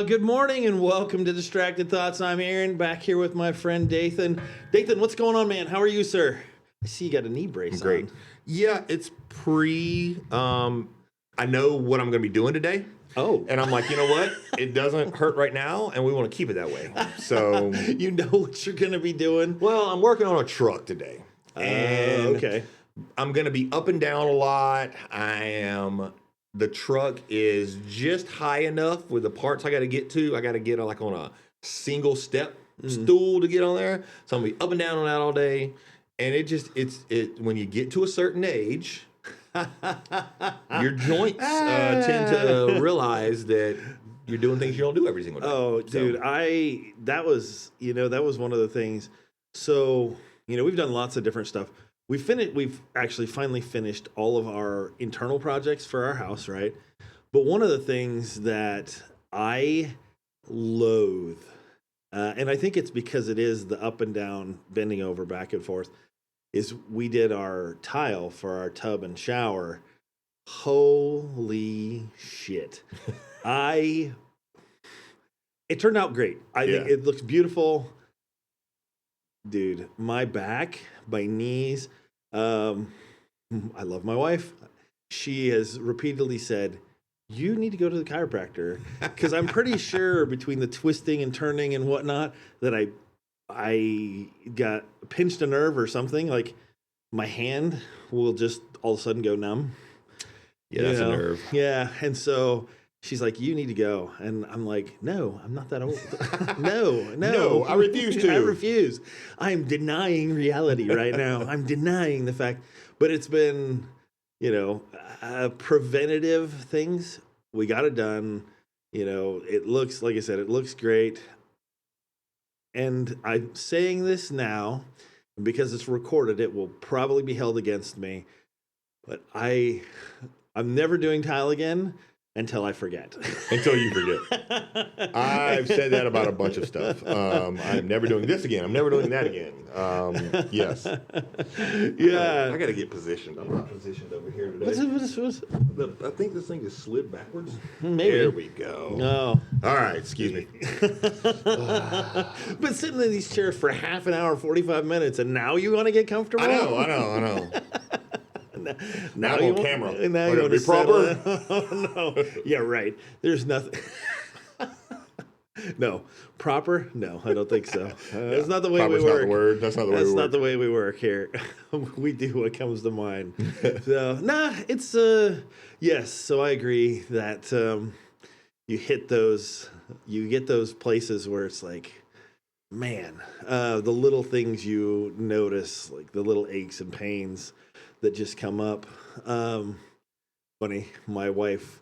Good morning and welcome to Distracted Thoughts. I'm Aaron, back here with my friend Dathan. Dathan, what's going on, man? How are you, sir? I see you got a knee brace Great. on. Yeah, it's I know what I'm going to be doing today. Oh. And I'm like, you know what? It doesn't hurt right now, and we want to keep it that way. So, You know what you're going to be doing? well, I'm working on a truck today. And okay. I'm going to be up and down a lot. The truck is just high enough with the parts I got to get to. I got to get like on a single step stool to get on there. So I'm going to be up and down on that all day. And it when you get to a certain age, your joints tend to realize that you're doing things you don't do every single day. Oh, dude, that was one of the things. So, we've done lots of different stuff. We've actually finally finished all of our internal projects for our house, right? But one of the things that I loathe, and I think it's because it is the up and down, bending over, back and forth, is we did our tile for our tub and shower. Holy shit. It turned out great. I think it looks beautiful. Dude, my back, my knees. I love my wife. She has repeatedly said, you need to go to the chiropractor, because I'm pretty sure between the twisting and turning and whatnot that I got pinched a nerve or something. Like my hand will just all of a sudden go numb. Yeah, that's a nerve. Yeah, and so she's like, you need to go. And I'm like, no, I'm not that old. No, I refuse to. I refuse. I'm denying reality right now. I'm denying the fact. But it's been, preventative things. We got it done. It looks, like I said, it looks great. And I'm saying this now, because it's recorded, it will probably be held against me. But I'm never doing tile again until I forget. Until you forget. I've said that about a bunch of stuff. I'm never doing this again. I'm never doing that again. Yes. Yeah. I got to get positioned. I'm not positioned over here today. What's I think this thing is slid backwards. Maybe. There we go. No. All right. Excuse me. But sitting in these chairs for half an hour, 45 minutes, and now you want to get comfortable? I know. Now I'm you on want, camera. Now you Are want be to proper? Oh, no. Yeah, right. There's nothing. No. Proper? No, I don't think so. That's not the way we work. Not the word. That's not the way we work. That's not the way we work here. We do what comes to mind. So, it's, yes, so I agree that you get those places where it's like, man, the little things you notice, like the little aches and pains that just come up. Funny, my wife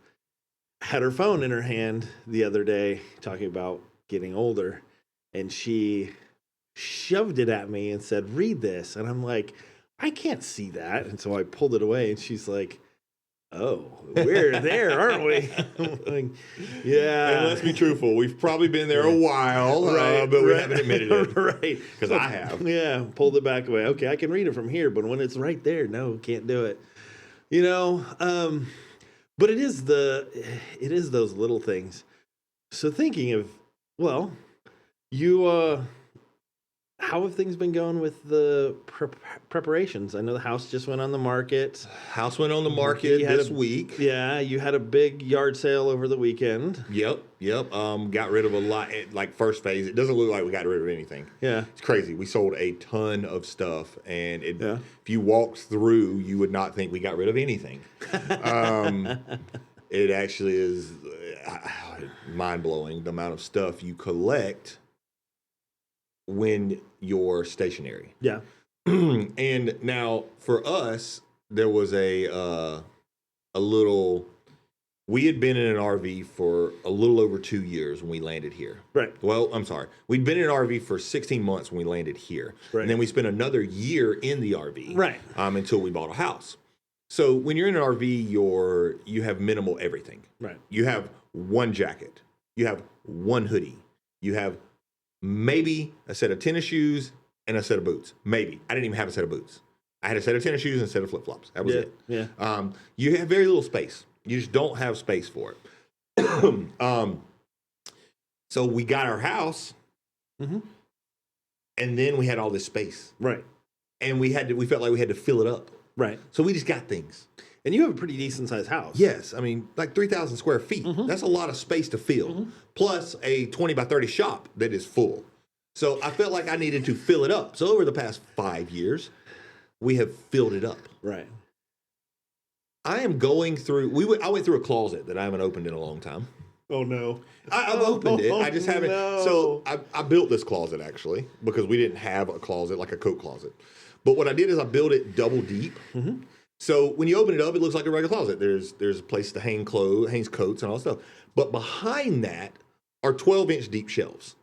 had her phone in her hand the other day talking about getting older, and she shoved it at me and said, read this. And I'm like, I can't see that. And so I pulled it away, and she's like, oh, we're there, aren't we? Like, yeah. And let's be truthful. We've probably been there a while, right, but we haven't admitted it. Right. Because I have. Yeah, pulled it back away. Okay, I can read it from here, but when it's right there, no, can't do it. But it is those little things. So thinking of, well, how have things been going with the preparations? I know the house just went on the market. House went on the market this week. Yeah, you had a big yard sale over the weekend. Yep. Got rid of a lot, like first phase. It doesn't look like we got rid of anything. Yeah. It's crazy. We sold a ton of stuff, and if you walked through, you would not think we got rid of anything. It actually is mind-blowing, the amount of stuff you collect when you're stationary. Yeah. And now for us, there was a little. We had been in an RV for a little over 2 years when we landed here. Right. Well, I'm sorry. We'd been in an RV for 16 months when we landed here. Right. And then we spent another year in the RV. Right. Until we bought a house. So when you're in an RV, you have minimal everything. Right. You have one jacket. You have one hoodie. You have maybe a set of tennis shoes and a set of boots. Maybe. I didn't even have a set of boots. I had a set of tennis shoes and a set of flip flops. That was it. Yeah. You have very little space. You just don't have space for it. So we got our house, Mm-hmm. and then we had all this space, Right. and we felt like we had to fill it up. Right. So we just got things. And you have a pretty decent sized house. Yes, I mean, like 3,000 square feet. Mm-hmm. That's a lot of space to fill. Plus a 20 by 30 shop that is full. So I felt like I needed to fill it up. So over the past 5 years, we have filled it up. Right. I am going through. I went through a closet that I haven't opened in a long time. Oh no. I've opened it. I just haven't. No. So I built this closet actually because we didn't have a closet like a coat closet. But what I did is I built it double deep. Mm-hmm. So when you open it up, it looks like a regular closet. There's a place to hang clothes, hangs coats, and all that stuff. But behind that are 12-inch deep shelves,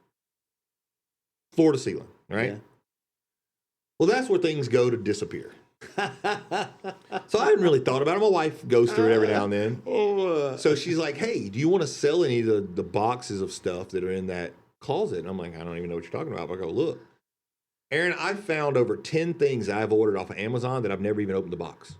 floor to ceiling. Right. Yeah. Well, that's where things go to disappear. So I hadn't really thought about it. My wife goes through it every now and then. So she's like, hey, do you want to sell any of the boxes of stuff that are in that closet? And I'm like, I don't even know what you're talking about. But I go, look. Aaron, I found over 10 things I've ordered off of Amazon that I've never even opened the box.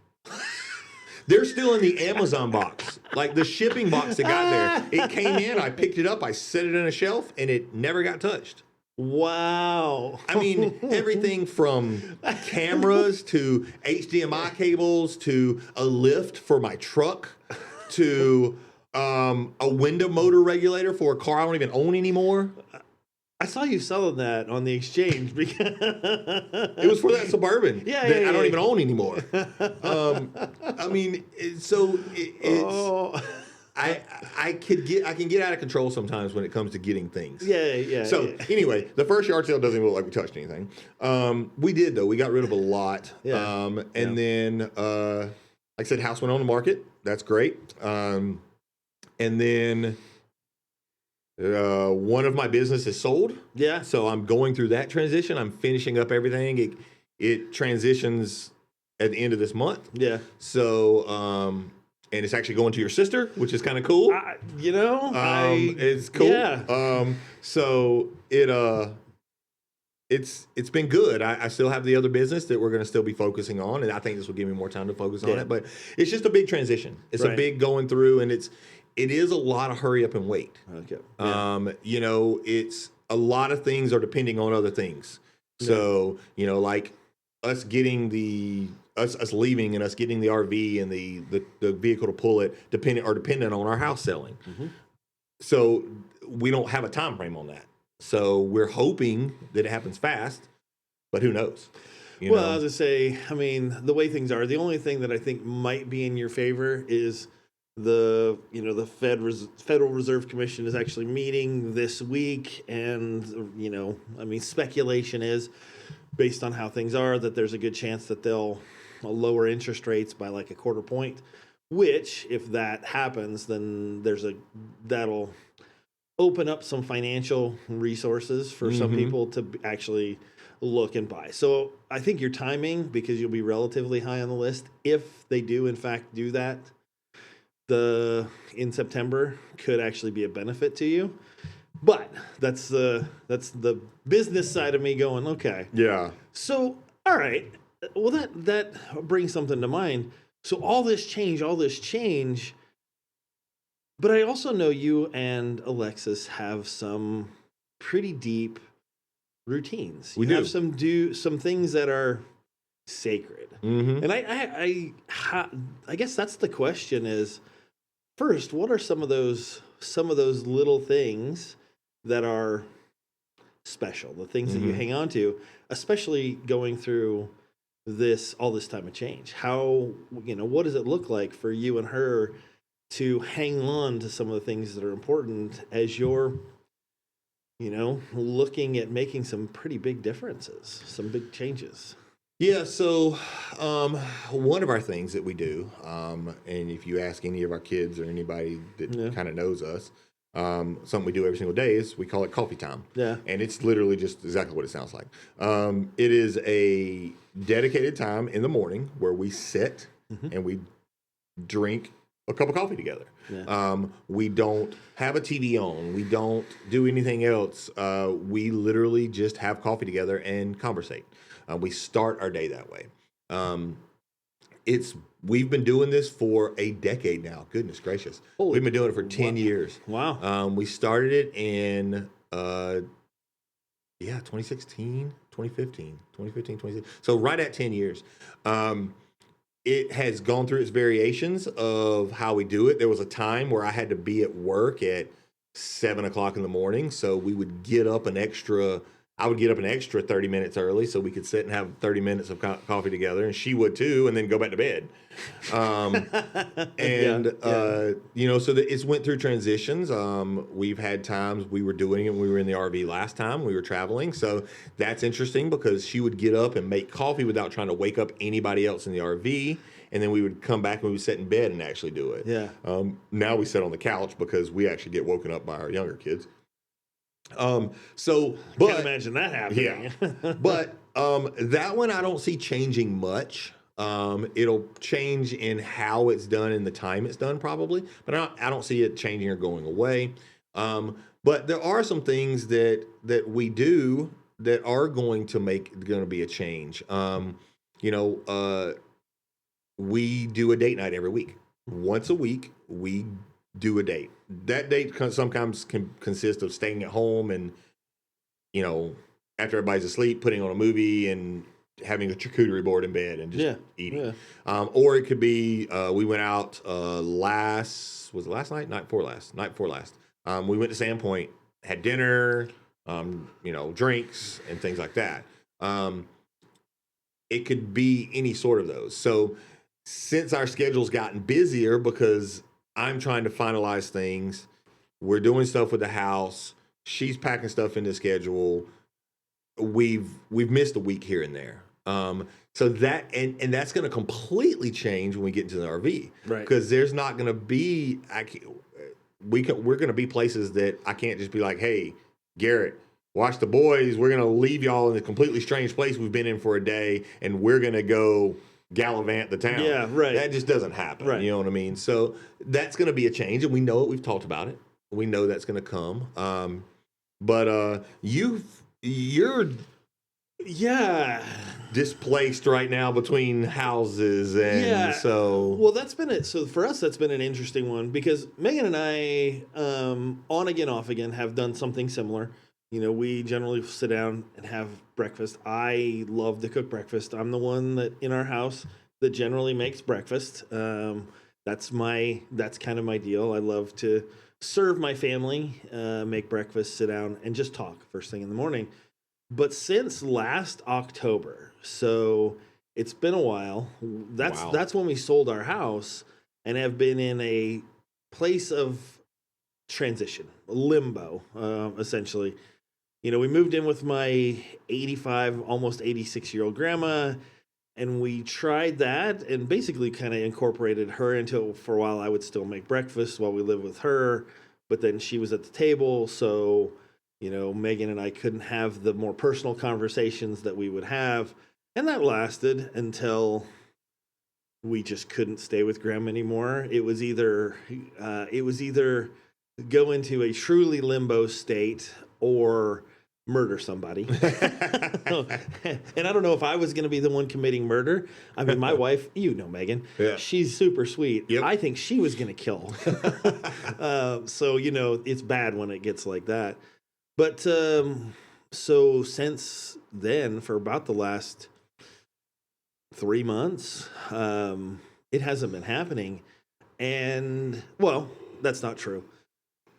They're still in the Amazon box. Like the shipping box that got there. It came in, I picked it up, I set it on a shelf, and it never got touched. Wow. I mean, everything from cameras to HDMI cables to a lift for my truck to a window motor regulator for a car I don't even own anymore. I saw you selling that on the exchange because it was for that Suburban that I don't even own anymore. I mean, it's I can get out of control sometimes when it comes to getting things. Yeah. So anyway, the first yard sale doesn't even look like we touched anything. We did though. We got rid of a lot. Yeah. Then like I said, house went on the market. That's great. And then one of my businesses sold. Yeah. So I'm going through that transition. I'm finishing up everything. It transitions at the end of this month. Yeah. So and it's actually going to your sister, which is kind of cool. It's cool. Yeah. So it's been good. I still have the other business that we're going to still be focusing on, and I think this will give me more time to focus on it. But it's just a big transition. It's a big going through, and it is a lot of hurry up and wait. Okay. Yeah. It's a lot of things are depending on other things. So, like us getting us leaving and us getting the RV and the vehicle to pull it dependent on our house selling. Mm-hmm. So we don't have a time frame on that. So we're hoping that it happens fast, but who knows? I was going to say, I mean, the way things are, the only thing that I think might be in your favor is the Federal Reserve Commission is actually meeting this week, and speculation is based on how things are that there's a good chance that they'll lower interest rates by like a quarter point, which if that happens, then that'll open up some financial resources for some people to actually look and buy. So I think your timing, because you'll be relatively high on the list, if they do in fact do that, in September could actually be a benefit to you. But that's the business side of me going, okay. Yeah. So, all right. Well, that brings something to mind. So all this change, but I also know you and Alexis have some pretty deep routines. We have some things that are sacred. Mm-hmm. And I guess that's the question is, first, what are some of those little things that are special, the things that you hang on to, especially going through all this time of change? How, what does it look like for you and her to hang on to some of the things that are important as you're, looking at making some pretty big differences, some big changes? Yeah, so one of our things that we do, and if you ask any of our kids or anybody that kind of knows us, something we do every single day is we call it coffee time. Yeah. And it's literally just exactly what it sounds like. It is a dedicated time in the morning where we sit and we drink a cup of coffee together. Yeah. We don't have a TV on. We don't do anything else. We literally just have coffee together and conversate. We start our day that way. We've been doing this for a decade now. Goodness gracious. We've been doing it for 10 years. Wow. We started it in 2016, 2015, 2016. So right at 10 years. It has gone through its variations of how we do it. There was a time where I had to be at work at 7 o'clock in the morning. So we would get up I would get up an extra 30 minutes early so we could sit and have 30 minutes of coffee together, and she would too, and then go back to bed. So it's went through transitions. We've had times we were doing it when we were in the RV last time we were traveling. So that's interesting because she would get up and make coffee without trying to wake up anybody else in the RV. And then we would come back and we would sit in bed and actually do it. Yeah. Now we sit on the couch because we actually get woken up by our younger kids. Can't imagine that happening. Yeah. But that one I don't see changing much. It'll change in how it's done and the time it's done probably, but I don't see it changing or going away. But there are some things that we do that are going to be a change. We do a date night every week. Once a week, we do a date. That date sometimes can consist of staying at home and, after everybody's asleep, putting on a movie and having a charcuterie board in bed and just eating. Yeah. Or it could be we went out last night? Night before last. We went to Sandpoint, had dinner, drinks and things like that. It could be any sort of those. So since our schedule's gotten busier because I'm trying to finalize things, we're doing stuff with the house, she's packing stuff in the schedule, we've missed a week here and there. So that and that's going to completely change when we get into the RV, right? Because there's not going to be we're going to be places that I can't just be like, hey, Garrett, watch the boys. We're going to leave y'all in a completely strange place we've been in for a day, and we're going to go gallivant the town. Yeah, right. That just doesn't happen. Right. You know what I mean? So that's going to be a change, and we know it. We've talked about it. We know that's going to come. But you're displaced right now between houses, and so well, that's been it. So for us, that's been an interesting one because Megan and I, on again, off again, have done something similar. We generally sit down and have breakfast. I love to cook breakfast. I'm the one that in our house that generally makes breakfast. That's kind of my deal. I love to serve my family, make breakfast, sit down, and just talk first thing in the morning. But since last October, so it's been a while. That's when we sold our house and have been in a place of transition, limbo, essentially. We moved in with my 85, almost 86-year-old grandma, and we tried that and basically kind of incorporated her into it for a while. I would still make breakfast while we lived with her, but then she was at the table, so, Megan and I couldn't have the more personal conversations that we would have, and that lasted until we just couldn't stay with grandma anymore. It was either go into a truly limbo state or murder somebody. And I don't know if I was going to be the one committing murder. I mean, my wife, Megan, she's super sweet. Yep. I think she was going to kill. So, it's bad when it gets like that. But so since then, for about the last 3 months, it hasn't been happening. And, well, that's not true.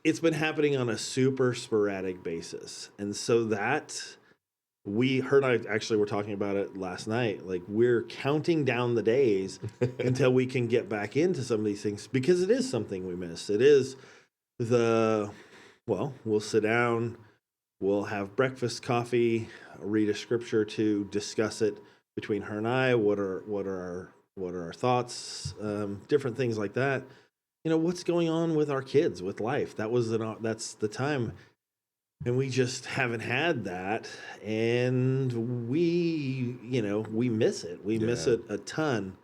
It's been happening on a super sporadic basis. And so that her and I actually were talking about it last night. Like, we're counting down the days until we can get back into some of these things because it is something we miss. It is we'll sit down, we'll have breakfast, coffee, read a scripture to discuss it between her and I. What are our thoughts? Different things like that. What's going on with our kids, with life? That's the time. And we just haven't had that. And we miss it. We miss it a ton.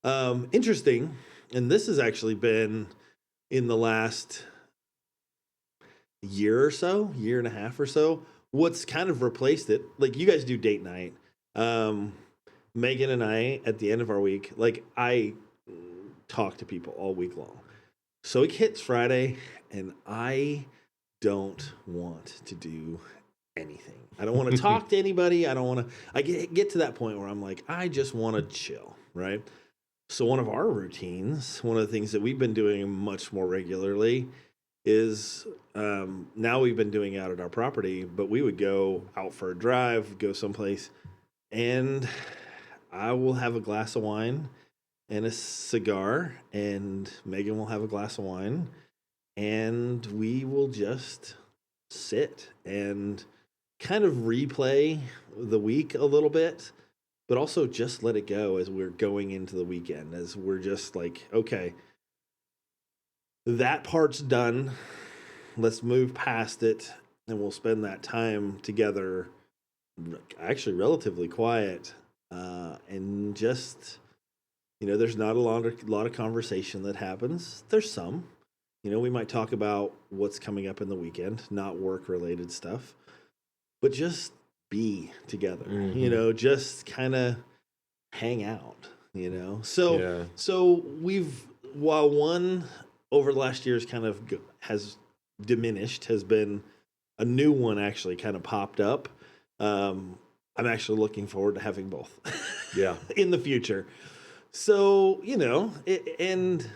Interesting. And this has actually been in the last year and a half or so. What's kind of replaced it, like you guys do date night. Megan and I, at the end of our week, like I talk to people all week long. So it hits Friday, and I don't want to do anything. I don't want to talk to anybody. I don't want to. I get to that point where I'm like, I just want to chill, right? So one of our routines, one of the things that we've been doing much more regularly, is now we've been doing out at our property, but we would go out for a drive, go someplace, and I will have a glass of wine and a cigar, and Megan will have a glass of wine, and we will just sit and kind of replay the week a little bit, but also just let it go as we're going into the weekend, as we're just like, okay, that part's done. Let's move past it, and we'll spend that time together, actually relatively quiet, and just, there's not a lot of conversation that happens. There's some, we might talk about what's coming up in the weekend, not work-related stuff, but just be together, just kind of hang out, So while one over the last years kind of has diminished, has been a new one actually kind of popped up. I'm actually looking forward to having both. Yeah. In the future. So, and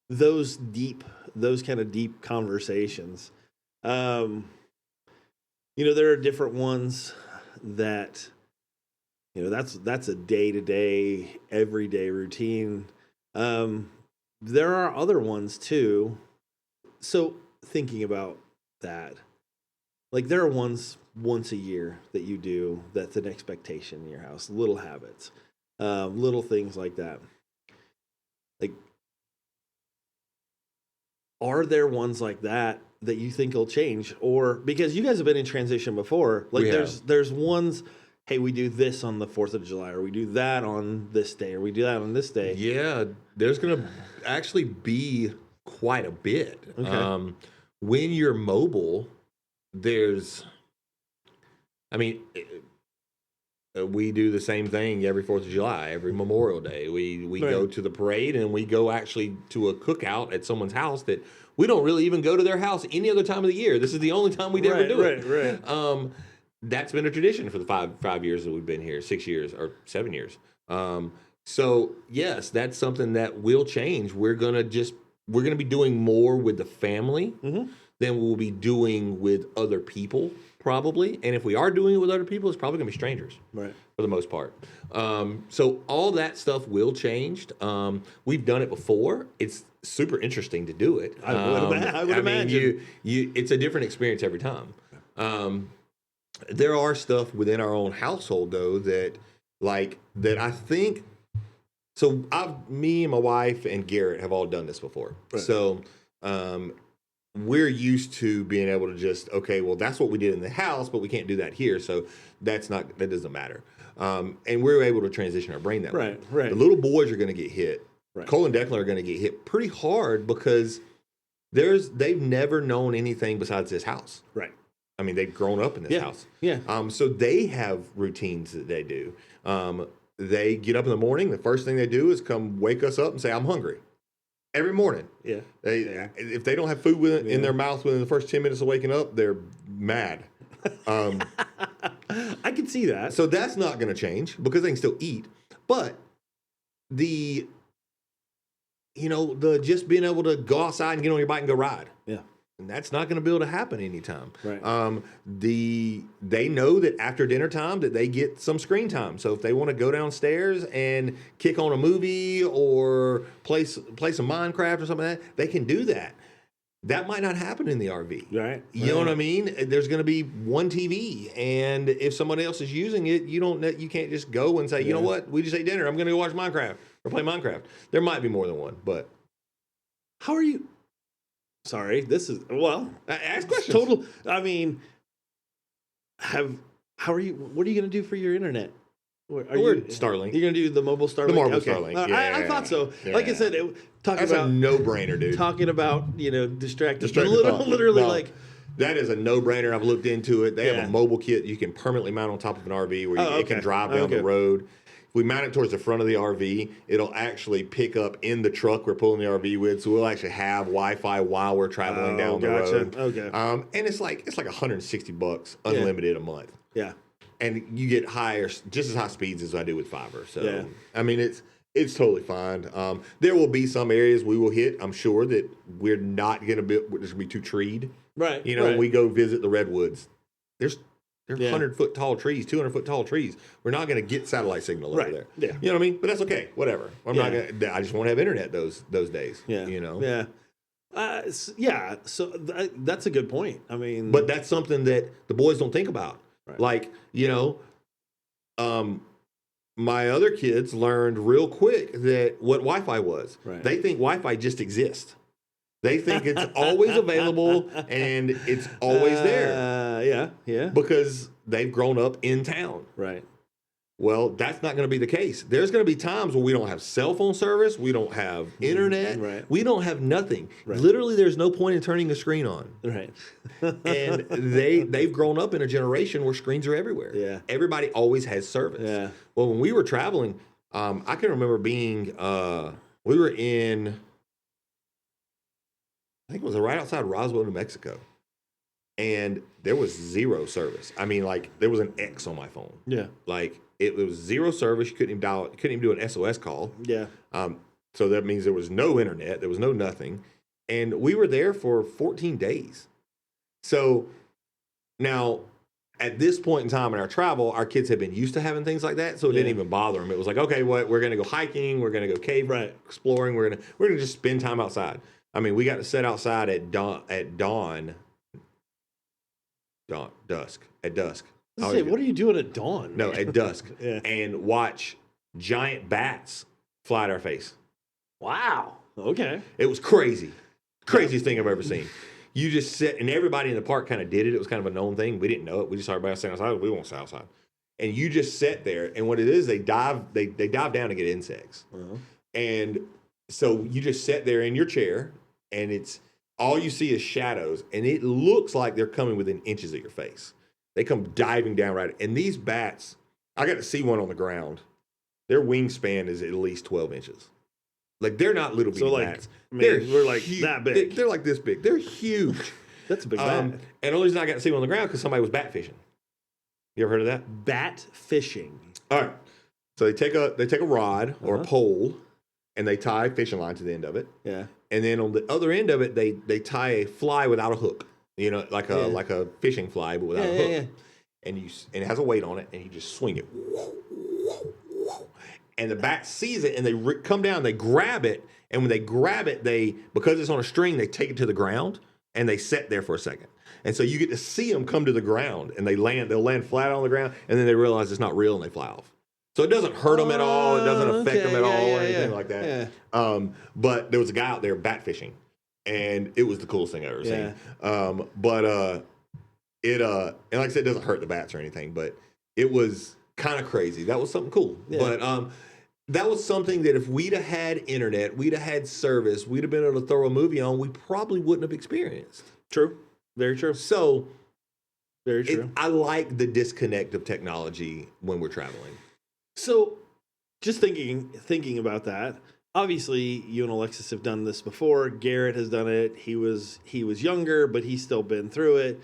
those kind of deep conversations, there are different ones that, that's a day-to-day, everyday routine. There are other ones too. So thinking about that, like there are ones once a year that you do that's an expectation in your house, little habits, little things like that. Like, are there ones like that you think will change? Or because you guys have been in transition before, like there's ones, hey, we do this on the 4th of July, or we do that on this day, or we do that on this day. Yeah, there's going to actually be quite a bit. Okay. When you're mobile, we do the same thing every 4th of July, every Memorial Day. We go to the parade, and we go actually to a cookout at someone's house that we don't really even go to their house any other time of the year. This is the only time we'd ever do it. Right. That's been a tradition for the five years that we've been here, 6 years or 7 years. So yes, that's something that will change. We're gonna be doing more with the family than we'll be doing with other people, probably. And if we are doing it with other people, it's probably gonna be strangers, right, for the most part. So all that stuff will change. We've done it before. It's super interesting to do it. I would imagine. It's a different experience every time. There are stuff within our own household though that I think. So me and my wife and Garrett have all done this before. Right. So we're used to being able to just, okay, well, that's what we did in the house, but we can't do that here. So that doesn't matter. And we're able to transition our brain that way. Right. The little boys are going to get hit. Right. Cole and Declan are going to get hit pretty hard because they've never known anything besides this house. Right. I mean, they've grown up in this house. Yeah. So they have routines that they do. They get up in the morning. The first thing they do is come wake us up and say, "I'm hungry." Every morning. Yeah. If they don't have food in their mouth within the first 10 minutes of waking up, they're mad. I can see that. So that's not going to change because they can still eat. But the just being able to go outside and get on your bike and go ride. Yeah. And that's not going to be able to happen anytime. Right. They know that after dinner time that they get some screen time. So if they want to go downstairs and kick on a movie or play some Minecraft or something like that, they can do that. That might not happen in the RV. Right. You know what I mean? There's going to be one TV, and if someone else is using it, you can't just go and say, you know what, we just ate dinner. I'm going to go watch Minecraft or play Minecraft. There might be more than one, but how are you? Sorry, ask questions. Total. I mean, how are you? What are you going to do for your internet? We're Starlink. You're going to do the mobile Starlink? The mobile Starlink. Yeah, I thought so. Yeah. Like I said, that's a no-brainer, dude. Talking about distracted literally no, like. That is a no-brainer. I've looked into it. They have a mobile kit you can permanently mount on top of an RV where it can drive down the road. we mount it towards the front of the RV, it'll actually pick up in the truck we're pulling the RV with. So we'll actually have Wi-Fi while we're traveling down the road. Okay. And it's like $160 unlimited a month. Yeah. And you get just as high speeds as I do with fiber. So yeah. I mean, it's totally fine. There will be some areas we will hit. I'm sure that we're not going to be. There's going to be too treed. Right. When we go visit the redwoods, they're 100-foot tall trees, 200-foot tall trees. We're not going to get satellite signal over there. Yeah. You know what I mean? But that's okay. Whatever. I'm not going to. I just want to have internet those days. Yeah. Yeah. Yeah. So that's a good point. I mean, but that's something that the boys don't think about. Right. Like, my other kids learned real quick that what Wi-Fi was. Right. They think Wi-Fi just exists. They think it's always available and it's always there. Yeah. Because they've grown up in town. Right. Well, that's not going to be the case. There's going to be times where we don't have cell phone service, we don't have internet, we don't have nothing. Right. Literally, there's no point in turning the screen on. Right. And they've grown up in a generation where screens are everywhere. Yeah. Everybody always has service. Yeah. Well, when we were traveling, I can remember being, we were in, I think it was right outside Roswell, New Mexico. And there was zero service. I mean, like, there was an X on my phone. Yeah. Like, it was zero service. You couldn't even dial. You couldn't even do an SOS call. Yeah. So that means there was no internet. There was no nothing. And we were there for 14 days. So now, at this point in time in our travel, our kids had been used to having things like that. So it didn't even bother them. It was like, okay, we're going to go hiking. We're going to go cave exploring. We're going to just spend time outside. I mean, we got to sit outside at dusk. What are you doing at dawn? No, at dusk. Yeah. And watch giant bats fly at our face. Wow. Okay. It was crazy. Craziest thing I've ever seen. You just sit, and everybody in the park kind of did it. It was kind of a known thing. We didn't know it. We just saw everybody sitting outside. We won't sit outside. And you just sit there, and what it is, they dive down to get insects. Uh-huh. And so you just sit there in your chair, and it's all you see is shadows, and it looks like they're coming within inches of your face. They come diving down right. And these bats, I got to see one on the ground. Their wingspan is at least 12 inches. Like, they're not little bitty bats. We're like that big. They're like this big. They're huge. That's a big bat. And the only reason I got to see one on the ground because somebody was bat fishing. You ever heard of that? Bat fishing. All right. So they take a rod or a pole, and they tie a fishing line to the end of it. Yeah. And then on the other end of it, they tie a fly without a hook. Like a fishing fly, but without a hook. Yeah. And it has a weight on it, and you just swing it. And the bat sees it, and they come down, they grab it, and when they grab it, because it's on a string, they take it to the ground, and they sit there for a second. And so you get to see them come to the ground, and they'll land flat on the ground, and then they realize it's not real, and they fly off. So it doesn't hurt them at all. It doesn't affect them at all or anything like that. Yeah. But there was a guy out there bat fishing, and it was the coolest thing I've ever seen. And like I said, it doesn't hurt the bats or anything, but it was kind of crazy. That was something cool. Yeah. But that was something that if we'd have had internet, we'd have had service, we'd have been able to throw a movie on, we probably wouldn't have experienced. True. Very true. So, very true. I like the disconnect of technology when we're traveling. So, just thinking about that, obviously you and Alexis have done this before. Garrett has done it. He was younger, but he's still been through it.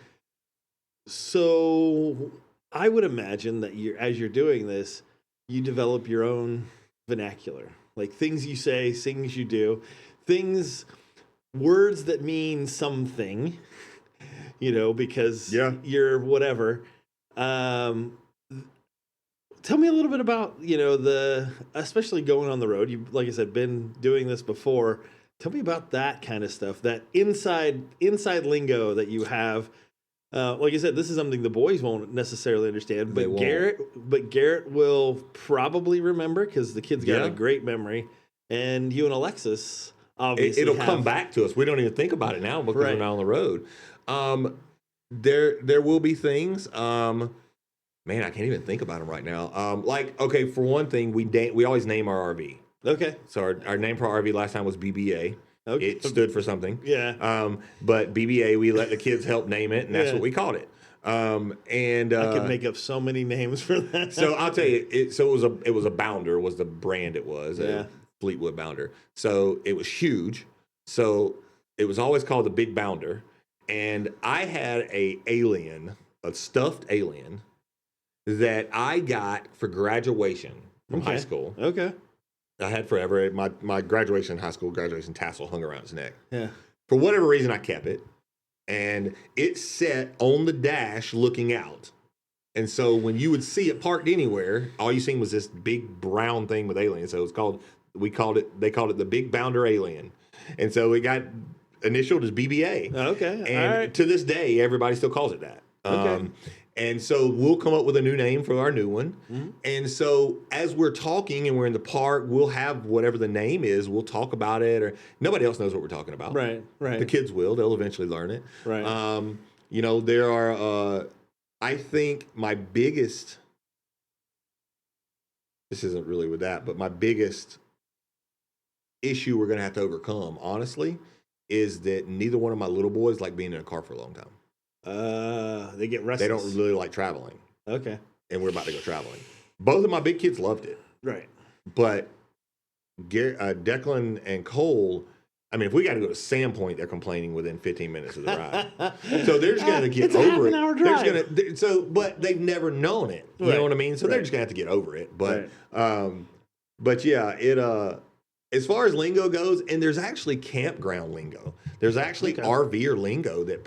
So, I would imagine that as you're doing this, you develop your own vernacular, like things you say, things you do, words that mean something, because you're whatever. Tell me a little bit about, especially going on the road. You've, like I said, been doing this before. Tell me about that kind of stuff, that inside lingo that you have. Like I said, this is something the boys won't necessarily understand, but Garrett will probably remember because the kid's got a great memory, and you and Alexis obviously it'll come back to us. We don't even think about it now because we're not on the road. There will be things. Man, I can't even think about them right now. For one thing, we always name our RV. Okay. So our name for our RV last time was BBA. Okay. It stood for something. Yeah. But BBA, we let the kids help name it, and that's what we called it. And I could make up so many names for that. so I'll tell you, it was a Bounder was the brand it was, a Fleetwood Bounder. So it was huge. So it was always called the Big Bounder. And I had a stuffed alien that I got for graduation from high school. Okay. I had forever. My graduation high school graduation tassel hung around his neck. Yeah. For whatever reason, I kept it. And it sat on the dash looking out. And so when you would see it parked anywhere, all you seen was this big brown thing with aliens. So they called it the Big Bounder Alien. And so it got initialed as BBA. Okay. And to this day, everybody still calls it that. Okay. And so we'll come up with a new name for our new one. Mm-hmm. And so as we're talking and we're in the park, we'll have whatever the name is. We'll talk about it, or nobody else knows what we're talking about. Right. The kids will. They'll eventually learn it. Right. There are, I think my biggest, this isn't really with that, but my biggest issue we're going to have to overcome, honestly, is that neither one of my little boys like being in a car for a long time. They get restless. They don't really like traveling. Okay. And we're about to go traveling. Both of my big kids loved it. Right. But Declan and Cole, I mean, if we got to go to Sandpoint, they're complaining within 15 minutes of the ride. So they're just going to get over it. Half an hour drive. But they've never known it. You know what I mean? So they're just going to have to get over it. But, as far as lingo goes, and there's actually campground lingo. There's actually RVer lingo that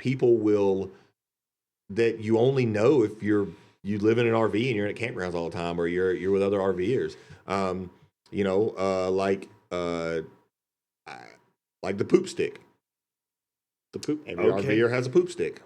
that you only know if you live in an RV and you're at campgrounds all the time, or you're with other RVers. Like the poop stick. Every RVer has a poop stick.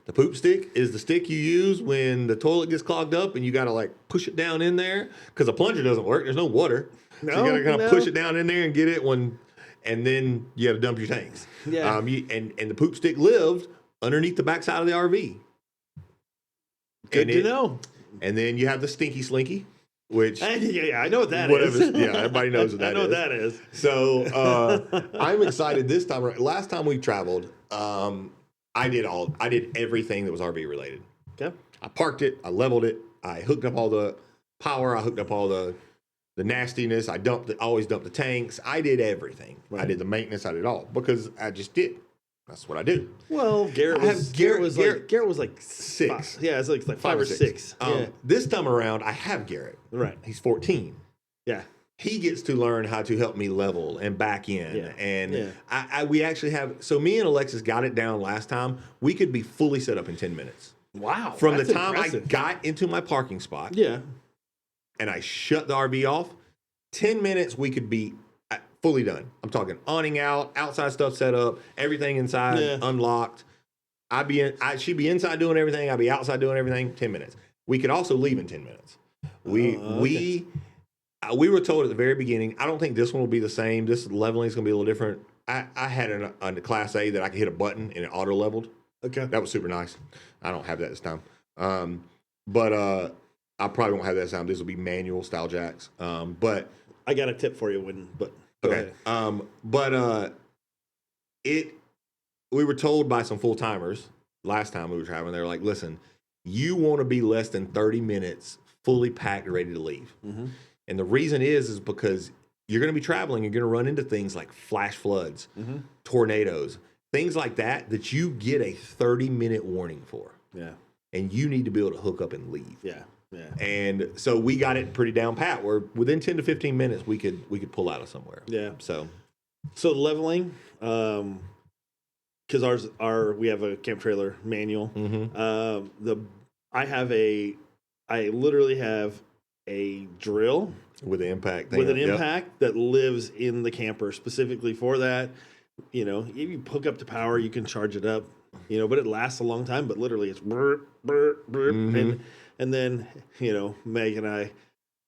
The poop stick is the stick you use when the toilet gets clogged up and you got to like push it down in there because a plunger doesn't work. There's no water. So you got to kind of push it down in there and get it and then you have to dump your tanks. Yeah. And the poop stick lived underneath the backside of the RV. Good to know. And then you have the stinky slinky, which I know what that is. Yeah, everybody knows what that is. I know what that is. So I'm excited this time. Last time we traveled, I did everything that was RV related. Okay. I parked it, I leveled it, I hooked up all the power, I hooked up all the nastiness, always dumped the tanks. I did everything. Right. I did the maintenance, I did all because I just did. That's what I do. Well, Garrett was like 6. Yeah, it's like 5 or 6. This time around, I have Garrett. Right. He's 14. Yeah. He gets to learn how to help me level and back in. Yeah. And we actually have, so me and Alexis got it down last time. We could be fully set up in 10 minutes. Wow. From the time impressive. I got into my parking spot. Yeah. And I shut the RV off, 10 minutes we could be fully done. I'm talking awning out, outside stuff set up, everything inside unlocked. She'd be inside doing everything. I'd be outside doing everything. 10 minutes. We could also leave in 10 minutes. We were told at the very beginning. I don't think this one will be the same. This leveling is going to be a little different. I had a Class A that I could hit a button and it auto leveled. Okay, that was super nice. I don't have that this time. But I probably won't have that this time. This will be manual style jacks. But I got a tip for you okay. We were told by some full timers last time we were traveling. They were like, "Listen, you want to be less than 30 minutes fully packed, ready to leave." Mm-hmm. And the reason is because you're going to be traveling. You're going to run into things like flash floods, tornadoes, things like that you get a 30-minute warning for. Yeah. And you need to be able to hook up and leave. Yeah. Yeah. And so we got it pretty down pat where within 10 to 15 minutes we could pull out of somewhere. Yeah. So leveling, because we have a camp trailer manual. Mm-hmm. I literally have a drill with an impact that lives in the camper specifically for that. You know, if you hook up to power, you can charge it up. You know, but it lasts a long time. But literally, it's burp, burp, burp, and then, you know, Meg and I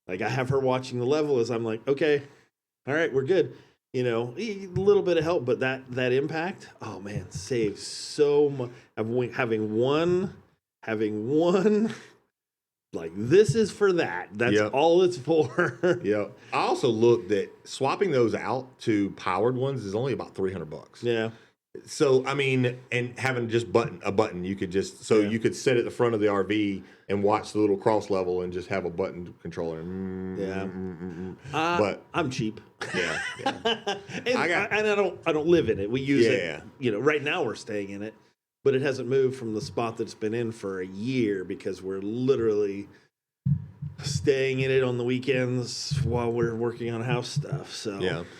have her watching the level as I'm like, okay, all right, we're good. You know, a little bit of help, but that impact, oh man, saves so much. Having one, like this is for that. That's all it's for. Yeah. I also looked at swapping those out to powered ones is only about $300. Yeah. So I mean, and having just a button, you could just you could sit at the front of the RV and watch the little cross level and just have a button controller. But I'm cheap. Yeah. and I don't live in it. We use it. Right now we're staying in it, but it hasn't moved from the spot that it's been in for a year because we're literally staying in it on the weekends while we're working on house stuff. So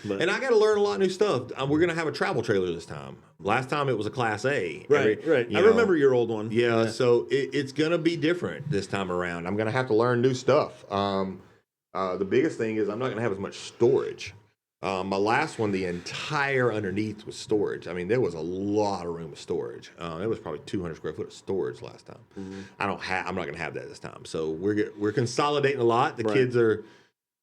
and I got to learn a lot of new stuff. We're gonna have a travel trailer this time. Last time it was a Class A. Right. I remember your old one. Yeah. So it's gonna be different this time around. I'm gonna have to learn new stuff. The biggest thing is I'm not gonna have as much storage. My last one, the entire underneath was storage. I mean, there was a lot of room of storage. It was probably 200 square foot of storage last time. Mm-hmm. I'm not going to have that this time. So we're consolidating a lot. The kids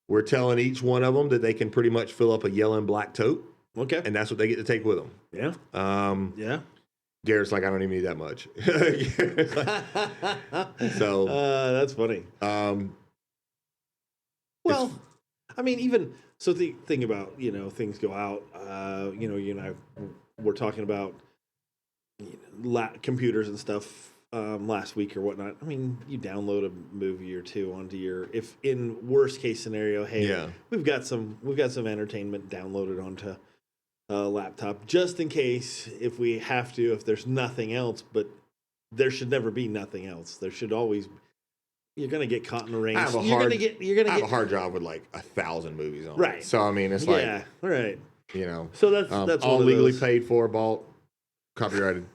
we're telling each one of them that they can pretty much fill up a yellow and black tote. Okay. And that's what they get to take with them. Yeah. Garrett's like, I don't even need that much. So that's funny. Well, I mean, even so, the thing about things go out. You and I were talking about computers and stuff last week or whatnot. I mean, you download a movie or two onto your. If in worst case scenario, hey, we've got some entertainment downloaded onto a laptop just in case if we have to. If there's nothing else, but there should never be nothing else. There should always. You're gonna get caught in the rain. I have a hard drive with like 1,000 movies on it. So I mean, it's like right. So that's all legally paid for, bought, copyrighted.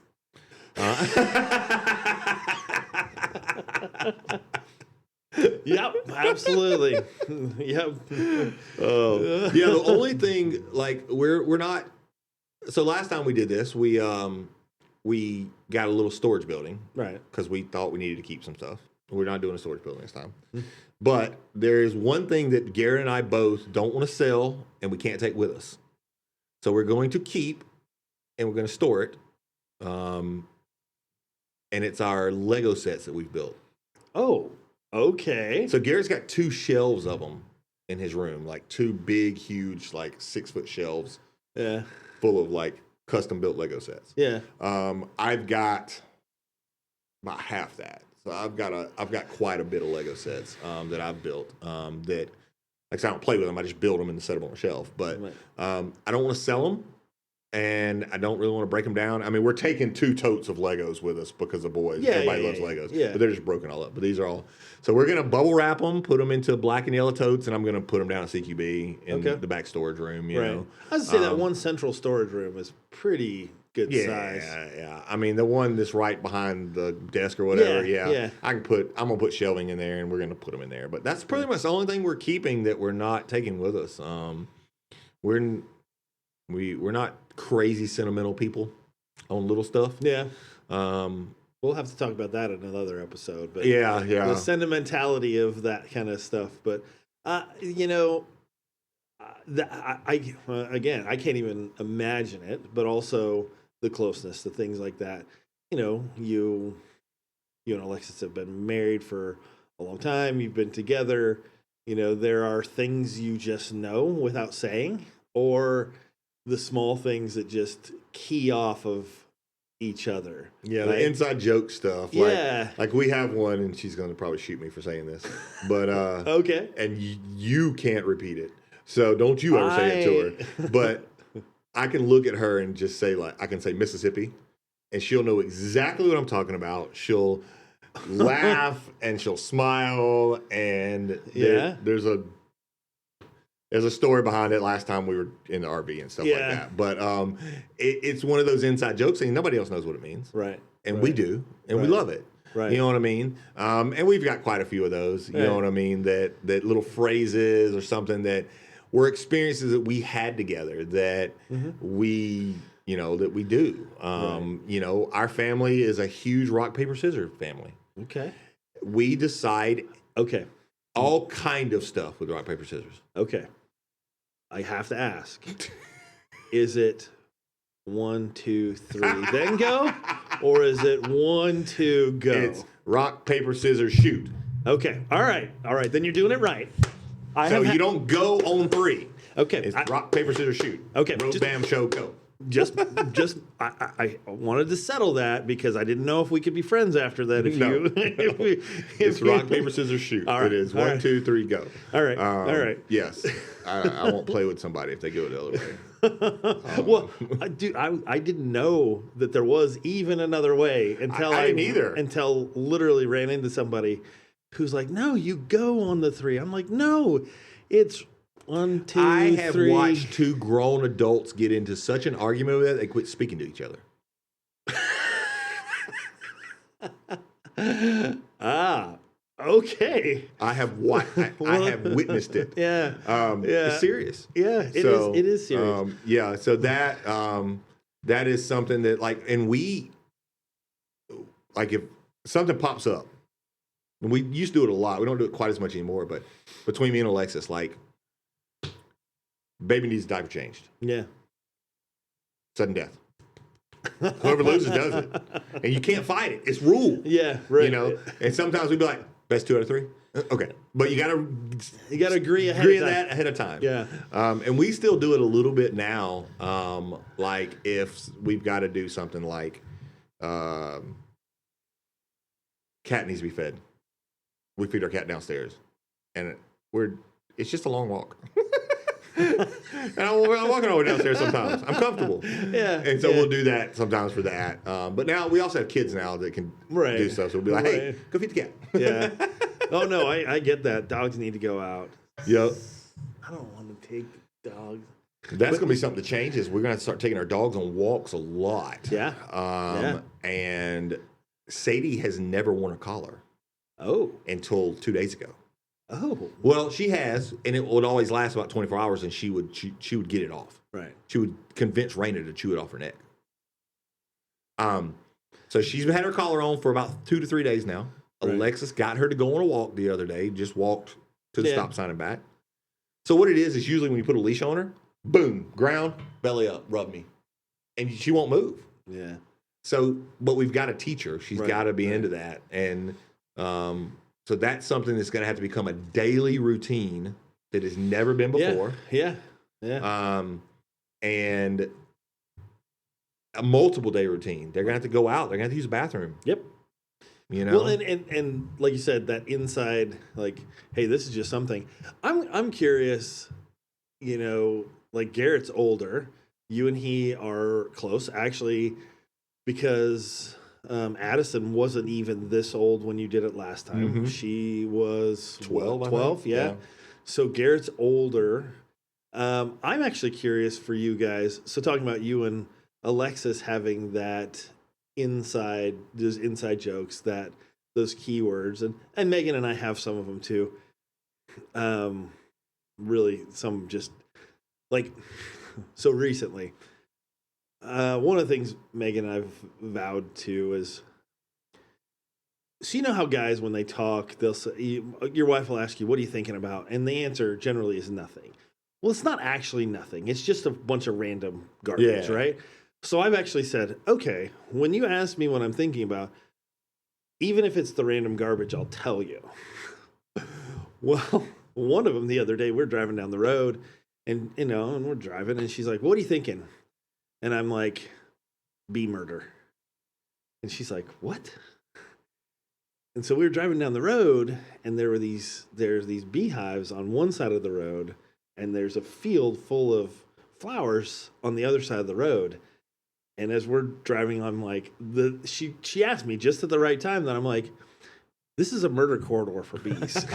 Yep, absolutely. Yep. The only thing like we're not. So last time we did this, we got a little storage building, right? Because we thought we needed to keep some stuff. We're not doing a storage building this time. But there is one thing that Garrett and I both don't want to sell and we can't take with us. So we're going to keep and we're going to store it. And it's our Lego sets that we've built. Oh, okay. So Garrett's got 2 shelves of them in his room, like 2 big, huge, like 6-foot shelves. Yeah. Full of like custom built Lego sets. Yeah. I've got about half that. So I've got quite a bit of Lego sets that I've built that, like, I don't play with them. I just build them and set them on a shelf. But I don't want to sell them, and I don't really want to break them down. I mean, we're taking 2 totes of Legos with us because the boys. Everybody loves Legos. Yeah. But they're just broken all up. But these are all. So we're going to bubble wrap them, put them into black and yellow totes, and I'm going to put them down at CQB in the back storage room. You know? I was going to say that one central storage room is pretty good size. Yeah. I mean, the one that's right behind the desk or whatever. Yeah. I'm gonna put shelving in there, and we're gonna put them in there. But that's pretty much the only thing we're keeping that we're not taking with us. We're not crazy sentimental people on little stuff. Yeah. We'll have to talk about that in another episode. But yeah. The sentimentality of that kind of stuff. But again, I can't even imagine it. But also the closeness, the things like that. You and Alexis have been married for a long time. You've been together. There are things you just know without saying, or the small things that just key off of each other. Yeah, right? The inside joke stuff. Like we have one, and she's going to probably shoot me for saying this. But okay. And you can't repeat it. So don't you ever say it to her. But I can look at her and just say, like, I can say Mississippi, and she'll know exactly what I'm talking about. She'll laugh and she'll smile, and there's a story behind it. Last time we were in the RV and stuff like that. But it's one of those inside jokes, and nobody else knows what it means. Right. And we do, and we love it. Right. You know what I mean? And we've got quite a few of those. You know what I mean? That little phrases or something that were experiences that we had together that we do. Our family is a huge rock, paper, scissors family. Okay. We decide all kind of stuff with rock, paper, scissors. Okay. I have to ask, is it 1, 2, 3, then go? Or is it 1, 2, go? It's rock, paper, scissors, shoot. Okay. All right. Then you're doing it right. You don't go on 3. Okay. It's rock, paper, scissors, shoot. Okay. Rope, bam, show, go. just I wanted to settle that because I didn't know if we could be friends after that. If No. you, It's rock, paper, scissors, shoot. All right, It is all 1, right. 2, 3, go. All right, all right. Yes, I won't play with somebody if they go the other way. Well, I didn't know that there was even another way until I didn't either. Until literally ran into somebody who's like, "No, you go on the 3." I'm like, "No, it's 1, 2, 3." I have watched 2 grown adults get into such an argument with that they quit speaking to each other. Okay. I have I have witnessed it. Yeah. It's serious. Yeah, it is serious. Yeah, so that is something that and we if something pops up, and we used to do it a lot. We don't do it quite as much anymore, but between me and Alexis, baby needs diaper changed. Yeah. Sudden death. Whoever loses does it. And you can't fight it. It's rule. Yeah, right. And sometimes we'd be like, best 2 out of 3. Okay. But you gotta agree on that ahead of time. Yeah. And we still do it a little bit now. If we've got to do something cat needs to be fed. We feed our cat downstairs. And it's just a long walk. And I'm walking over downstairs sometimes. I'm comfortable. Yeah. And so we'll do that sometimes for that. But now we also have kids now that can do stuff. So we'll be like, hey, go feed the cat. Yeah. Oh, no, I get that. Dogs need to go out. Yep. I don't want to take dogs. That's going to be something to change is we're going to start taking our dogs on walks a lot. Yeah. And Sadie has never worn a collar. Oh. Until 2 days ago. Oh. Well, she has, and it would always last about 24 hours, and she would get it off. Right. She would convince Raina to chew it off her neck. So she's had her collar on for about 2 to 3 days now. Right. Alexis got her to go on a walk the other day, just walked to the stop sign and back. So what it is usually when you put a leash on her, boom, ground, belly up, rub me. And she won't move. Yeah. So, but we've got to teach her. She's got to be into that. And so that's something that's going to have to become a daily routine that has never been before. Yeah. And a multiple day routine. They're going to have to go out. They're going to have to use the bathroom. Yep. Well, and like you said, that inside, hey, this is just something. I'm curious. Garrett's older. You and he are close, actually, because Addison wasn't even this old when you did it last time. Mm-hmm. She was 12. 12, yeah. So Garrett's older. I'm actually curious for you guys. So talking about you and Alexis having those inside jokes, those keywords, and Megan and I have some of them too. Really, some just so recently. One of the things Megan and I've vowed to is, so you know how guys, when they talk, they'll say, your wife will ask you, what are you thinking about? And the answer generally is nothing. Well, it's not actually nothing. It's just a bunch of random garbage, right? So I've actually said, okay, when you ask me what I'm thinking about, even if it's the random garbage, I'll tell you. Well, one of them the other day, we're driving down the road and we're driving and she's like, what are you thinking? And I'm like, bee murder. And she's like, what? And so we were driving down the road and there's these beehives on one side of the road and there's a field full of flowers on the other side of the road. And as we're driving, I'm like, she asked me just at the right time that I'm like, this is a murder corridor for bees.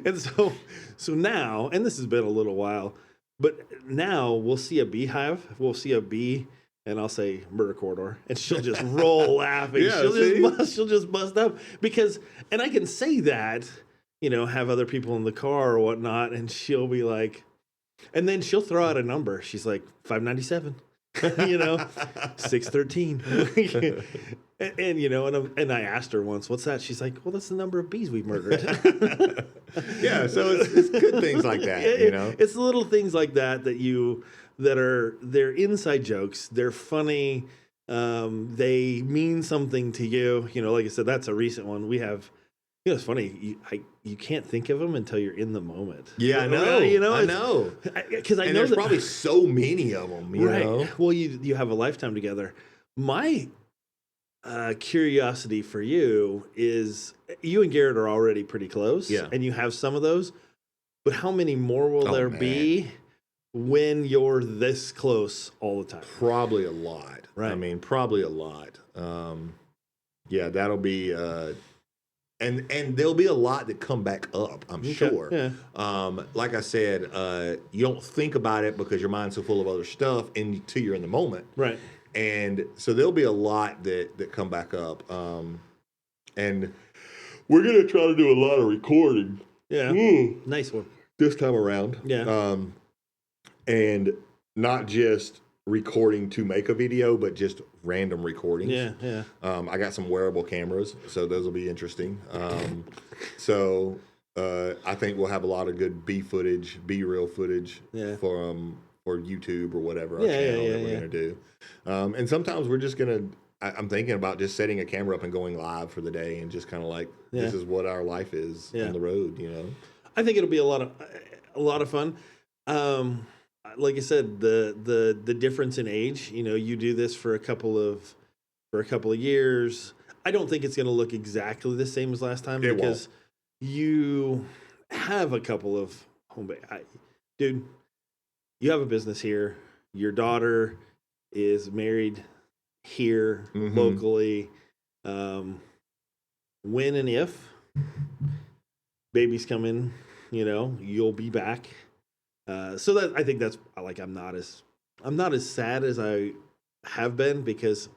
And so now, and this has been a little while, but now we'll see a beehive, we'll see a bee, and I'll say murder corridor, and she'll just roll laughing. She'll just bust up because, and I can say that, have other people in the car or whatnot, and she'll be like, and then she'll throw out a number. She's like 597. 613. And I asked her once, what's that? She's like, well, that's the number of bees we've murdered. Yeah, so it's good things like that, It's little things like that they're inside jokes. They're funny. They mean something to you. Like I said, that's a recent one. We have, it's funny. you can't think of them until you're in the moment. Yeah, I know. You know, I know. Because I And know there's that, probably so many of them, you right. know? Well, you have a lifetime together. My curiosity for you is you and Garrett are already pretty close, Yeah. and you have some of those. But how many more will there man. be when you're this close all the time? Probably a lot. Right. I mean, probably a lot. Yeah, that'll be and there'll be a lot that come back up, I'm sure. Yeah. Like I said, you don't think about it because your mind's so full of other stuff until you're in the moment. Right. And so there'll be a lot that come back up. And we're gonna try to do a lot of recording. Yeah. Nice one. This time around. Yeah. And not just recording to make a video, but just random recordings. Yeah. I got some wearable cameras, so those will be interesting. So I think we'll have a lot of good B-reel footage for YouTube or whatever our channel that we're gonna do. And sometimes we're just gonna. I'm thinking about just setting a camera up and going live for the day, and just kind of like this is what our life is on the road, you know. I think it'll be a lot of fun. Like I said, the difference in age. You know, you do this for a couple of years. I don't think it's going to look exactly the same as last time because you have a couple of home base. Dude, you have a business here. Your daughter is married here locally. When and if babies come in, you know, you'll be back. So that I think that's like I'm not as sad as I have been because,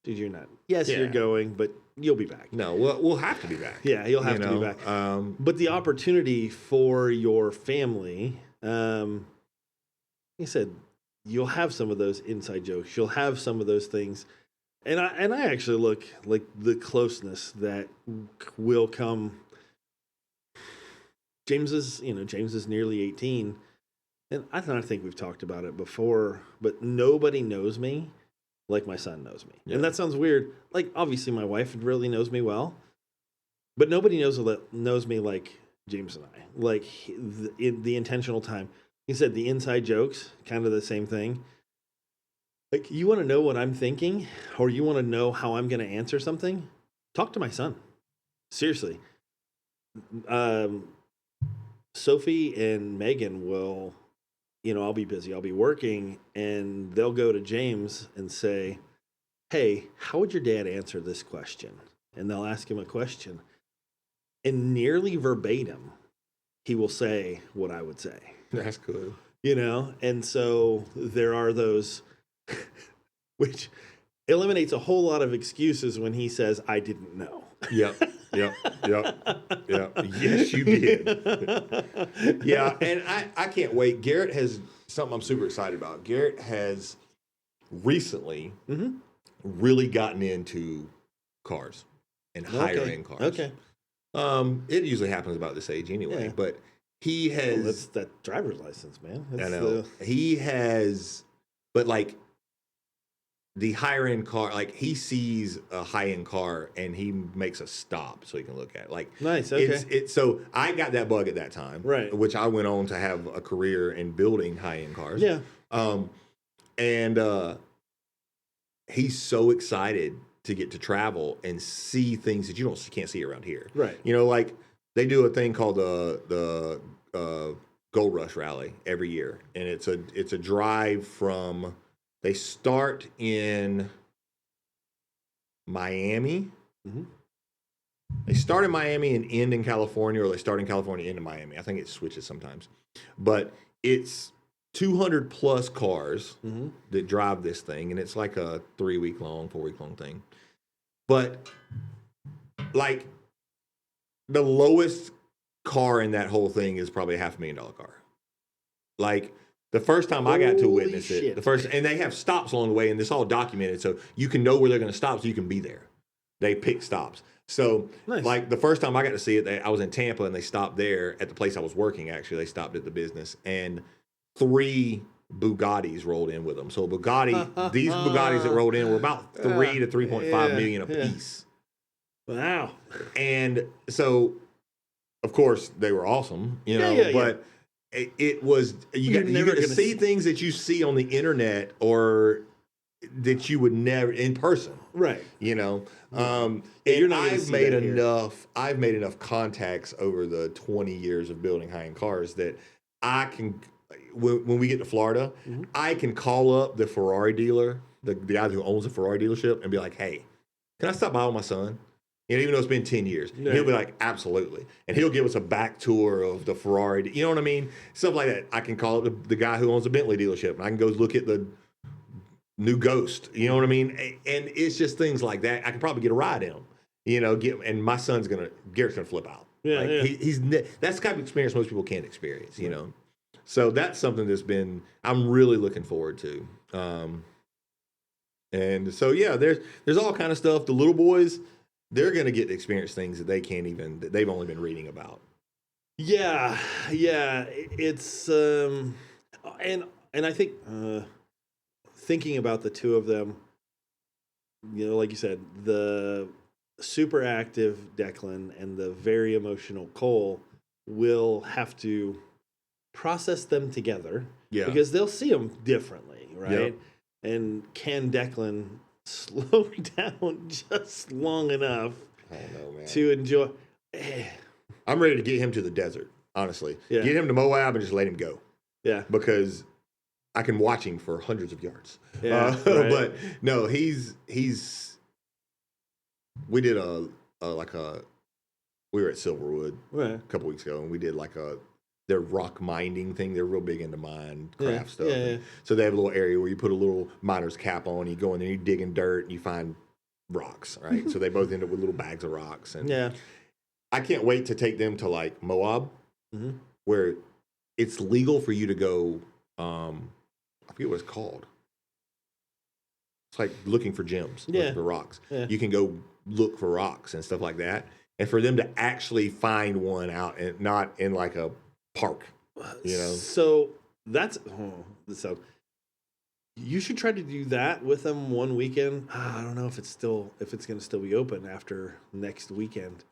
dude, you're not. Yes, you're going, but you'll be back. No, we'll have to be back. Yeah, you'll have to be back. But the opportunity for your family, like I said, you'll have some of those inside jokes. You'll have some of those things. And I actually look like the closeness that will come. James is nearly 18. And I think we've talked about it before, but nobody knows me like my son knows me. Yeah. And that sounds weird. Like, obviously my wife really knows me well, but nobody knows me like James and I. Like the intentional time. He said the inside jokes, kind of the same thing. Like, you want to know what I'm thinking, or you want to know how I'm going to answer something? Talk to my son. Seriously. Sophie and Megan will, I'll be busy, I'll be working, and they'll go to James and say, hey, how would your dad answer this question? And they'll ask him a question. And nearly verbatim, he will say what I would say. That's cool. And so there are those, which eliminates a whole lot of excuses when he says, I didn't know. Yep. Yes, you did. Yeah, and I can't wait. Garrett has something I'm super excited about. Garrett has recently really gotten into cars and higher end cars. Okay. It usually happens about this age anyway, but he has... Well, that's that driver's license, man. I know. He has... But, like, the higher end car, like, he sees a high end car and he makes a stop so he can look at it. Like, nice, okay. So I got that bug at that time, right? Which I went on to have a career in building high end cars. Yeah. And he's so excited to get to travel and see things that you can't see around here. Right. Like they do a thing called the Gold Rush Rally every year, and it's a drive from. They start in Miami. Mm-hmm. They start in Miami and end in California, or they start in California and end in Miami. I think it switches sometimes. But it's 200 plus cars that drive this thing, and it's like a 4-week long thing. But like the lowest car in that whole thing is probably a $500,000 car. Like, the first time I got to witness it, and they have stops along the way, and it's all documented, so you can know where they're going to stop, so you can be there. They pick stops. So, nice. Like, the first time I got to see it, I was in Tampa, and they stopped there at the place I was working, actually. They stopped at the business, and 3 Bugattis rolled in with them. So, these Bugattis that rolled in were about 3 to 3.5 million a piece. Wow. And so... of course, they were awesome, you know, Yeah, but it was, you got to see things that you see on the internet or that you would never in person. Right. You know, you're and not gonna see that here. I've made enough contacts over the 20 years of building high-end cars that I can, when we get to Florida, I can call up the Ferrari dealer, the guy who owns a Ferrari dealership, and be like, hey, can I stop by with my son? And even though it's been 10 years, Yeah. he'll be like, absolutely. And he'll give us a back tour of the Ferrari. You know what I mean? Stuff like that. I can call up the guy who owns a Bentley dealership, and I can go look at the new Ghost. You know what I mean? And it's just things like that. I can probably get a ride in them. You know, and my son's Garrett's gonna flip out. Yeah, like, yeah. That's the kind of experience most people can't experience. You know, so that's something I'm really looking forward to. And so yeah, there's all kind of stuff. The little boys, they're gonna get to experience things that they've only been reading about. Yeah, it's and I think thinking about the two of them, you know, like you said, the super active Declan and the very emotional Cole will have to process them together, because they'll see them differently, right? Yep. And can Declan slow down just long enough to enjoy? I'm ready to get him to the desert, honestly. Yeah. Get him to Moab and just let him go. Yeah. Because I can watch him for hundreds of yards. Yeah, right. But no, we did we were at Silverwood a couple weeks ago, and we did their rock mining thing. They're real big into mine craft stuff. Yeah. So they have a little area where you put a little miner's cap on, you go in there, you dig in dirt, and you find rocks, right? So they both end up with little bags of rocks. And I can't wait to take them to Moab, where it's legal for you to go, I forget what it's called. It's like looking for gems, looking for rocks. Yeah. You can go look for rocks and stuff like that. And for them to actually find one out and not in a park, you know? So you should try to do that with them one weekend. I don't know if it's going to still be open after next weekend.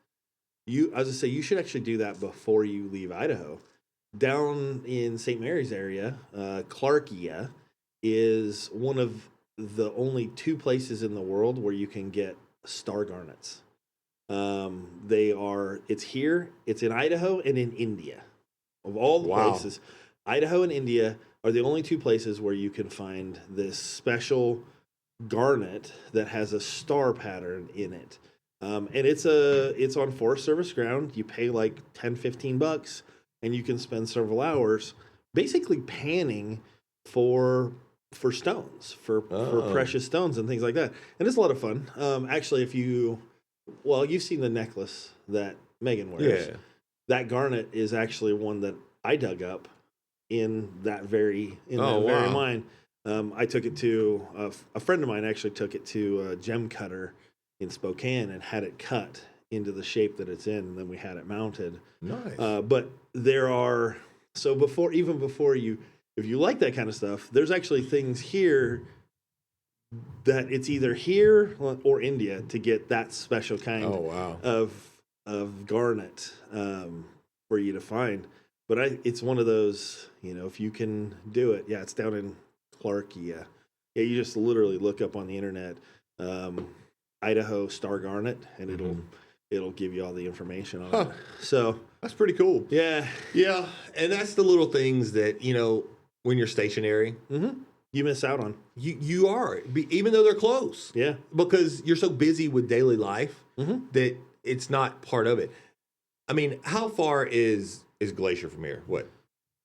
I was gonna say, you should actually do that before you leave Idaho. Down in St. Mary's area, Clarkia is one of the only two places in the world where you can get star garnets. It's here, it's in Idaho and in India. Of all the places, Idaho and India are the only two places where you can find this special garnet that has a star pattern in it. And it's on Forest Service ground. You pay $10-15, and you can spend several hours basically panning for stones, for precious stones and things like that. And it's a lot of fun. Actually, you've seen the necklace that Megan wears. Yeah. That garnet is actually one that I dug up in that very mine. I took it to a friend of mine. Actually took it to a gem cutter in Spokane and had it cut into the shape that it's in, and then we had it mounted. Nice. But there are, before you, if you like that kind of stuff, there's actually things here that it's either here or India to get that special kind of garnet for you to find. But it's one of those, if you can do it. Yeah, it's down in Clarkia. Yeah, you just literally look up on the internet, Idaho star garnet, and it'll give you all the information on it. So that's pretty cool. Yeah. Yeah. And that's the little things that, when you're stationary, you miss out on. You are, even though they're close. Yeah. Because you're so busy with daily life that it's not part of it. I mean, how far is Glacier from here? What,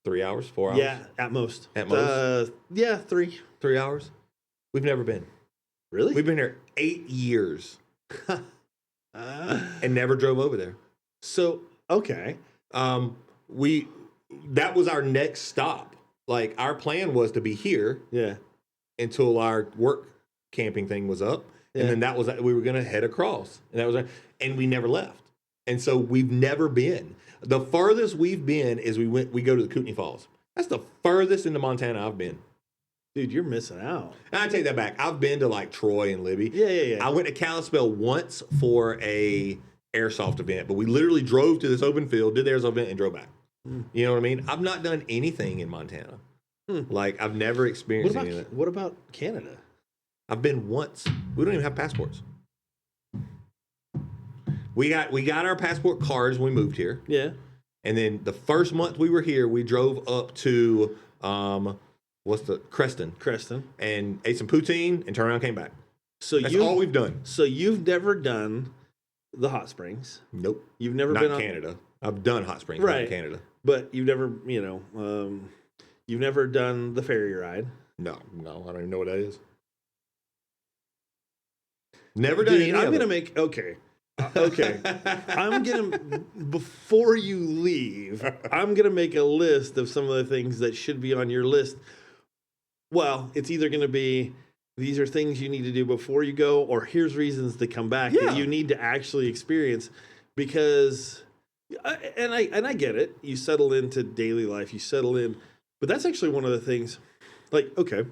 3 hours, 4 hours? Yeah, at most. At most? 3. 3 hours? We've never been. Really? We've been here 8 years and never drove over there. So, okay. That was our next stop. Our plan was to be here until our work camping thing was up. And then we were going to head across. And we never left. And so we've never been. The furthest we've been is we go to the Kootenai Falls. That's the furthest into Montana I've been. Dude, you're missing out. And I take that back. I've been to Troy and Libby. Yeah. I went to Kalispell once for a airsoft event, but we literally drove to this open field, did the airsoft event, and drove back. You know what I mean? I've not done anything in Montana. Like, I've never experienced any of it. What about Canada? I've been once. We don't even have passports. We got our passport cards when we moved here. Yeah. And then the first month we were here, we drove up to Creston. Creston. And ate some poutine and turned around and came back. So that's all we've done. So you've never done the hot springs. Nope. You've never not been on Canada. I've done hot springs in Canada. But you've never, you've never done the ferry ride. No, I don't even know what that is. Never done any I'm of gonna it. make okay. I'm gonna before you leave, I'm gonna make a list of some of the things that should be on your list. Well, it's either gonna be these are things you need to do before you go, or here's reasons to come back that you need to actually experience. Because, and I get it. You settle into daily life. You settle in, but that's actually one of the things. Like, okay,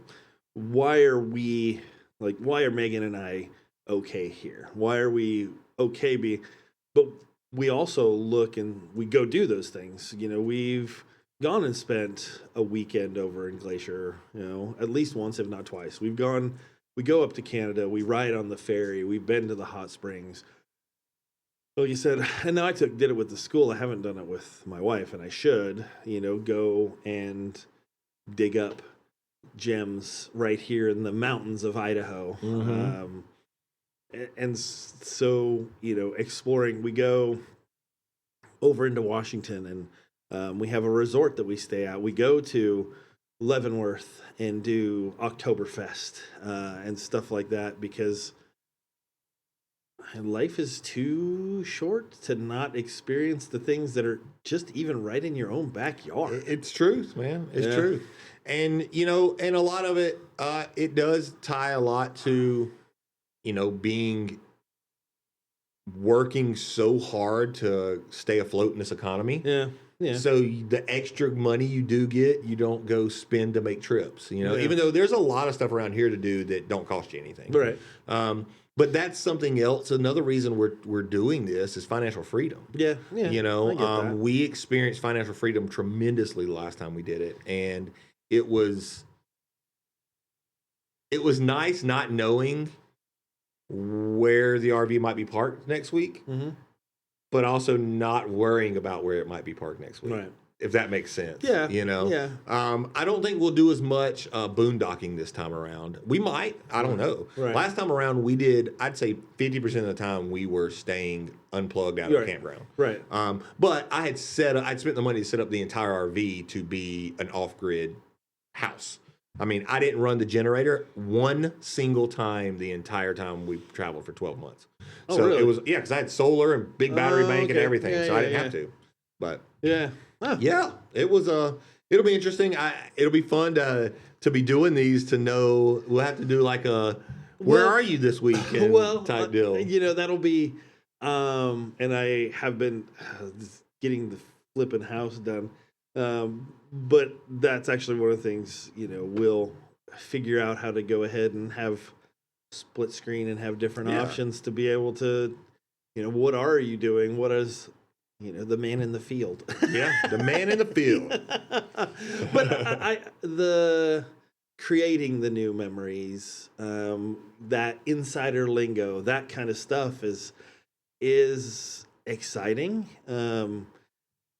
why are Megan and I okay here? Why are we okay being? But we also look and we go do those things. We've gone and spent a weekend over in Glacier, at least once, if not twice. We go up to Canada, we ride on the ferry, we've been to the hot springs. Like you said, and now did it with the school. I haven't done it with my wife, and I should, go and dig up gems right here in the mountains of Idaho. And so, exploring, we go over into Washington, and we have a resort that we stay at. We go to Leavenworth and do Oktoberfest and stuff like that, because life is too short to not experience the things that are just even right in your own backyard. It's truth, man. It's truth. And, and a lot of it, it does tie a lot to, working so hard to stay afloat in this economy. Yeah. Yeah. So the extra money you do get, you don't go spend to make trips, even though there's a lot of stuff around here to do that don't cost you anything. Right. But that's something else. Another reason we're doing this is financial freedom. Yeah. Yeah. I get that. We experienced financial freedom tremendously the last time we did it. And it was nice not knowing where the RV might be parked next week, but also not worrying about where it might be parked next week. Right. If that makes sense. Yeah. Yeah. I don't think we'll do as much boondocking this time around. We might. I don't know. Right. Last time around we did, I'd say 50% of the time we were staying unplugged out of the campground. Right. But I'd spent the money to set up the entire RV to be an off-grid house. I mean, I didn't run the generator one single time the entire time we traveled for 12 months. Oh, so really? it was, because I had solar and big battery bank and everything, so I didn't have to. But yeah, it was it'll be interesting. It'll be fun to be doing these, to know we'll have to do like where are you this week type deal. That'll be, and I have been getting the flipping house done. But that's actually one of the things, we'll figure out how to go ahead and have split screen and have different options to be able to, what are you doing? What is, the man in the field? Yeah, the man in the field. But the creating the new memories, that insider lingo, that kind of stuff is exciting.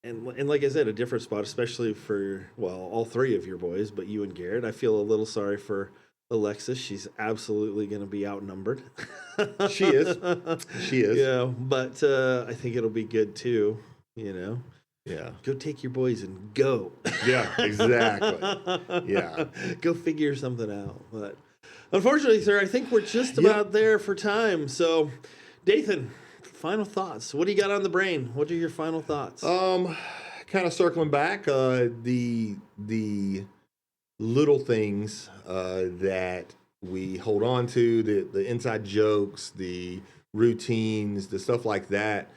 And like I said, a different spot, especially for, all three of your boys, but you and Garrett. I feel a little sorry for Alexis. She's absolutely going to be outnumbered. She is. Yeah, but I think it'll be good too, Yeah. Go take your boys and go. Yeah, exactly. Yeah. Go figure something out. But unfortunately, sir, I think we're just about there for time. So, Dathan, final thoughts. What do you got on the brain? What are your final thoughts? Kind of circling back, the little things that we hold on to, the inside jokes, the routines, the stuff like that,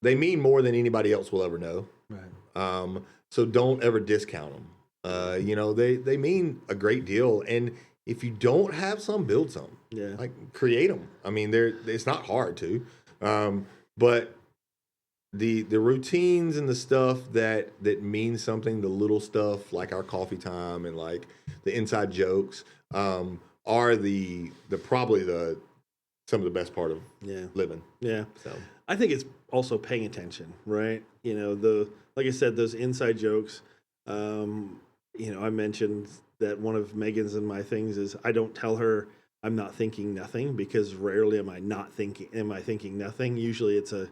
they mean more than anybody else will ever know. Right. So don't ever discount them. They mean a great deal. And if you don't have some, build some. Yeah. Like create them. I mean, it's not hard to, but the routines and the stuff that means something, the little stuff like our coffee time and like the inside jokes, are the probably the some of the best part of living. Yeah. So I think it's also paying attention, right? You know, like I said, those inside jokes. You know, I mentioned that one of Megan's and my things is I don't tell her I'm not thinking nothing, because rarely am I thinking nothing. Usually it's a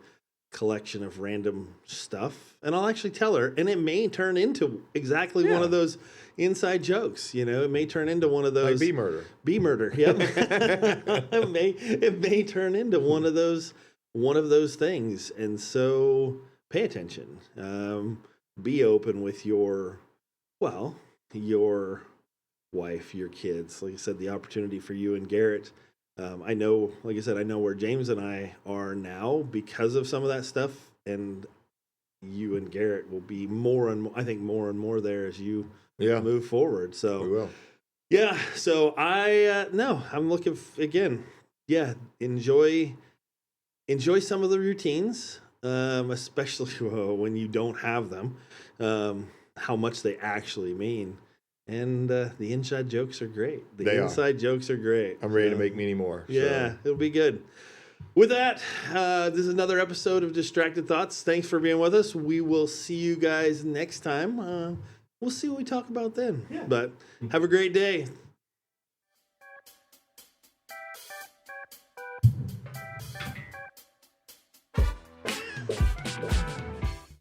collection of random stuff, and I'll actually tell her, and it may turn into exactly one of those inside jokes. You know, it may turn into one of those like bee murder. Yep. it may turn into one of those things, and so pay attention. Be open with your wife, your kids. Like I said, the opportunity for you and Garrett. I know, like I said, I know where James and I are now because of some of that stuff, and you and Garrett will be more and more there as you move forward. So we will. Yeah. So I'm looking again. Yeah. Enjoy some of the routines, especially when you don't have them, how much they actually mean. And the inside jokes are great. Inside jokes are great. I'm ready to make many more. Yeah, it'll be good. With that, this is another episode of Distracted Thoughts. Thanks for being with us. We will see you guys next time. We'll see what we talk about then. Yeah. But have a great day.